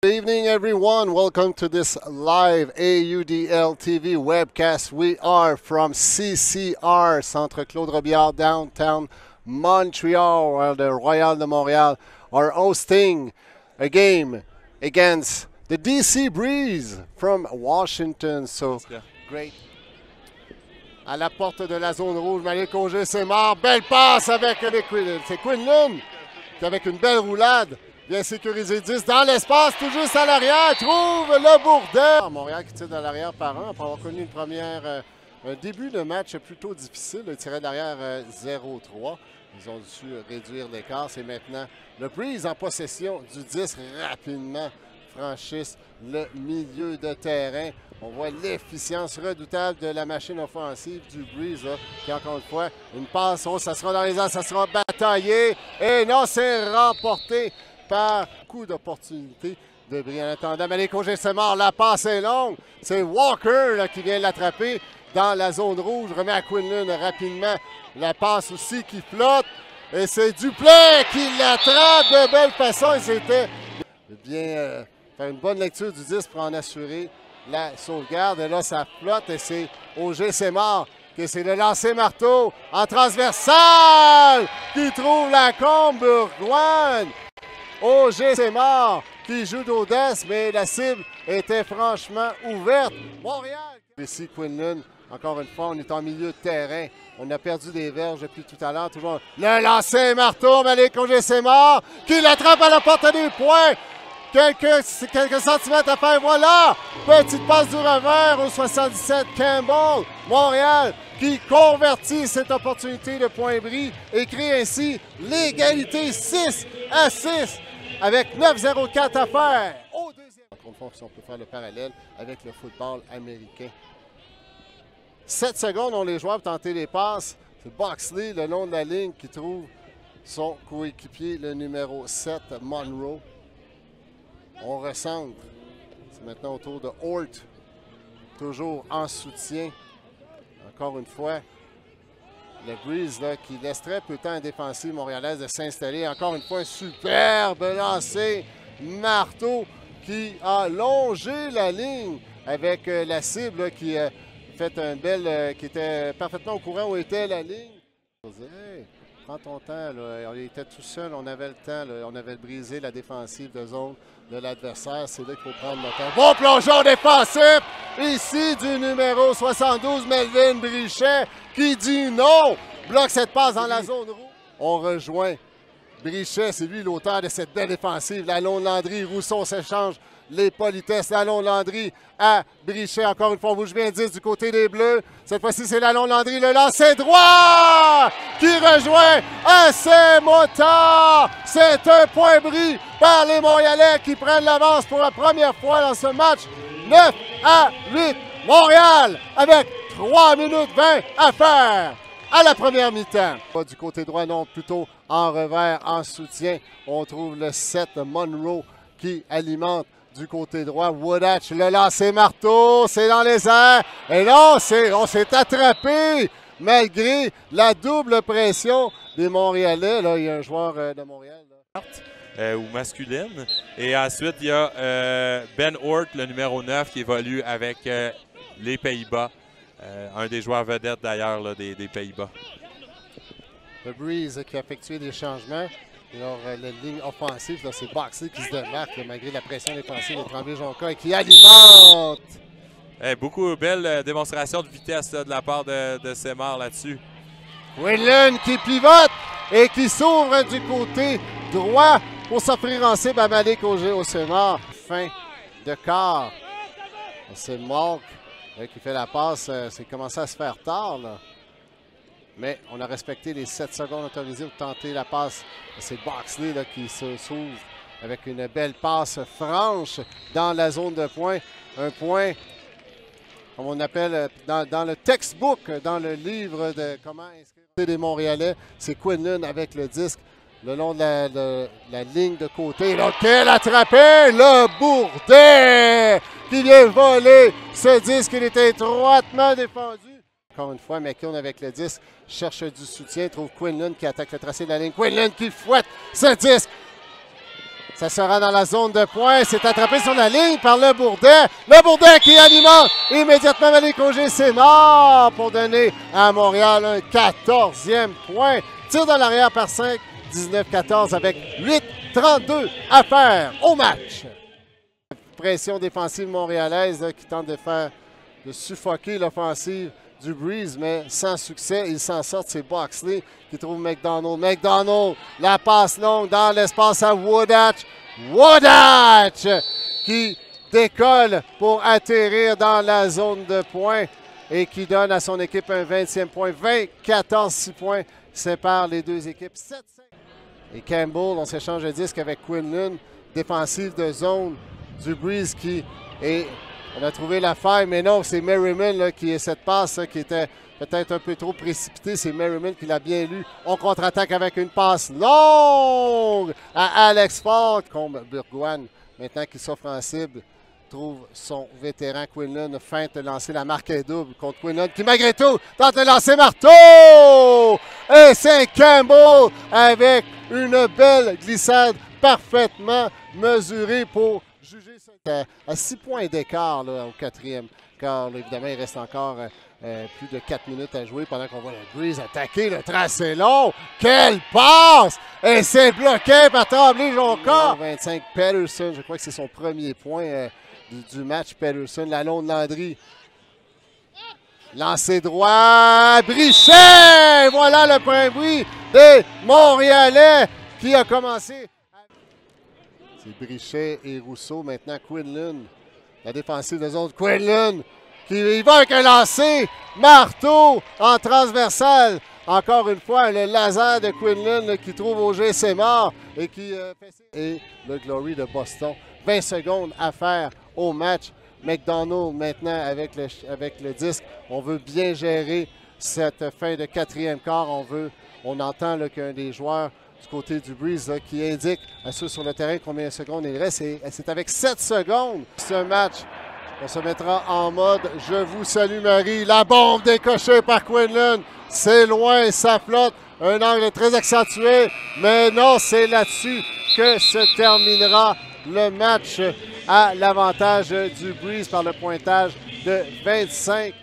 Good evening, everyone. Welcome to this live AUDL TV webcast. We are from CCR, Centre Claude Robillard, downtown Montreal, where the Royal de Montréal are hosting a game against the DC Breeze from Washington. So, great. À la porte de la zone rouge, Malik Auger, c'est mort. Belle passe avec c'est Quinlan qui, avec une belle roulade, bien sécurisé 10 dans l'espace, tout juste à l'arrière, trouve le Bourdin. Montréal qui tire de l'arrière par un, après avoir connu un début de match plutôt difficile. Ils tiraient de l'arrière 0-3. Ils ont dû réduire l'écart. C'est maintenant le Breeze en possession du 10 rapidement franchissent le milieu de terrain. On voit l'efficience redoutable de la machine offensive du Breeze, là, qui encore une fois, une passe, ça sera dans les airs, ça sera bataillé. Et non, c'est remporté par coup d'opportunité de Brie. En attendant, Malik Auger, c'est mort, la passe est longue. C'est Walker là, qui vient l'attraper dans la zone rouge, remet à Quinlan rapidement. La passe aussi qui flotte. Et c'est Duplay qui l'attrape de belle façon. Et c'était bien faire une bonne lecture du 10 pour en assurer la sauvegarde. Et là, ça flotte et c'est Auger, c'est mort. Que c'est le lancer marteau en transversal qui trouve la combe Bourgoin. Auger, c'est mort, qui joue d'audace, mais la cible était franchement ouverte. Montréal. Ici, Quinlan, encore une fois, on est en milieu de terrain. On a perdu des verges depuis tout à l'heure. Toujours le lancer marteau, Malik Auger, c'est mort, qui l'attrape à la portée des points. Quelques centimètres à faire, voilà! Petite passe du revers au 77, Campbell. Montréal qui convertit cette opportunité de point bris et crée ainsi l'égalité 6-6 avec 9,04 à faire. Au deuxième. Encore une fois, si on peut faire le parallèle avec le football américain. 7 secondes ont les joueurs pour tenter les passes. C'est Boxley le long de la ligne qui trouve son coéquipier, le numéro 7, Monroe. On recentre. C'est maintenant au tour de Hort. Toujours en soutien. Encore une fois, le Breeze là, qui laisse très peu de temps à la défensive montréalaise de s'installer. Encore une fois, un superbe lancé. Marteau qui a longé la ligne avec la cible là, qui fait un bel. Qui était parfaitement au courant où était la ligne. Hey, prends ton temps. Là. On était tout seul, on avait le temps. Là. On avait brisé la défensive de zone de l'adversaire. C'est là qu'il faut prendre le temps. Bon plongeon défensif ici du numéro 72, Melvin Brichet, qui dit non. Bloque cette passe dans la zone rouge. On rejoint Brichet, c'est lui l'auteur de cette belle défensive. Lalonde Landry, Rousseau s'échange les politesses. Lalonde Landry à Brichet. Encore une fois, on bouge bien 10 du côté des Bleus. Cette fois-ci, c'est Lalonde Landry, le lancer droit qui rejoint AC Motard. C'est un point bris par les Montréalais qui prennent l'avance pour la première fois dans ce match. 9-8, Montréal avec 3 minutes 20 à faire à la première mi-temps. Du côté droit, non, plutôt en revers, en soutien. On trouve le 7 Monroe qui alimente du côté droit. Woodhatch, le lancer marteau, c'est dans les airs. Et non, on s'est attrapé malgré la double pression des Montréalais. Là, il y a un joueur de Montréal. Ou masculine. Et ensuite, il y a Ben Hort, le numéro 9, qui évolue avec les Pays-Bas. Un des joueurs vedettes d'ailleurs des Pays-Bas. Le Breeze qui a effectué des changements. Alors, la ligne offensive, c'est Boxley qui se démarque malgré la pression défensive de Tremblay-Jonca et qui alimente. Beaucoup belle démonstration de vitesse là, de la part de Semar là-dessus. Quinlan qui pivote et qui s'ouvre du côté droit pour s'offrir en cible à Malik Auger au Semar. Fin de quart. C'est Mark qui fait la passe. C'est commencé à se faire tard, là. Mais on a respecté les 7 secondes autorisées pour tenter la passe. C'est Boxley là, qui s'ouvre avec une belle passe franche dans la zone de point. Un point, comme on appelle dans le textbook, dans le livre de comment inscrire des Montréalais. C'est Quinlan avec le disque le long de la ligne de côté. Là, quel attrapé! Le Bourdin qui vient voler ce disque. Il était étroitement défendu. Encore une fois, McKeown avec le disque cherche du soutien, trouve Quinlan qui attaque le tracé de la ligne. Quinlan qui fouette ce disque. Ça sera dans la zone de points. C'est attrapé sur la ligne par le Bourdet. Le Bourdet qui alimente immédiatement Malik Auger. C'est mort pour donner à Montréal un 14e point. Tir de l'arrière par 5. 19-14 avec 8-32 à faire au match. Pression défensive montréalaise là, qui tente de suffoquer l'offensive du Breeze, mais sans succès. Il s'en sort. C'est Boxley qui trouve McDonald. McDonald, la passe longue dans l'espace à Woodhatch. Woodhatch qui décolle pour atterrir dans la zone de points et qui donne à son équipe un 20e point. 20-14-6 points séparent les deux équipes. 7-5. Et Campbell, on s'échange de disque avec Quinlan. Défensive de zone du Breeze qui est... On a trouvé la faille, mais non, c'est Merriman là, qui est cette passe là, qui était peut-être un peu trop précipitée. C'est Merriman qui l'a bien lu. On contre-attaque avec une passe longue à Alex Ford. Combe Burgoyne, maintenant qu'il s'offre en cible, trouve son vétéran Quinlan. Feinte de lancer, la marque est double contre Quinlan qui, malgré tout, tente de lancer marteau! Et c'est Campbell avec une belle glissade parfaitement mesurée pour juger à 6 points d'écart au 4e quart. Là, évidemment, il reste encore plus de 4 minutes à jouer pendant qu'on voit le Breeze attaquer. Le tracé long. Quelle passe! Et c'est bloqué par Tremblay Jonca. 25, Pettersson, je crois que c'est son premier point du match. Pettersson, la longue Landry. Lancé droit. Brichet! Voilà le point bruit des Montréalais qui a commencé. C'est Brichet et Rousseau. Maintenant, Quinlan. La défensive de zone. Quinlan qui va avec un lancer. Marteau en transversal. Encore une fois, le laser de Quinlan qui trouve Auger, c'est mort. Et qui et le Glory de Boston. 20 secondes à faire au match. McDonald maintenant avec le disque. On veut bien gérer cette fin de 4e quart. On entend qu'un des joueurs du côté du Breeze là, qui indique à ceux sur le terrain combien de secondes il reste. C'est avec 7 secondes. Ce match, on se mettra en mode « Je vous salue Marie ». La bombe décochée par Quinlan. C'est loin, ça flotte. Un angle très accentué. Mais non, c'est là-dessus que se terminera le match à l'avantage du Breeze par le pointage de 25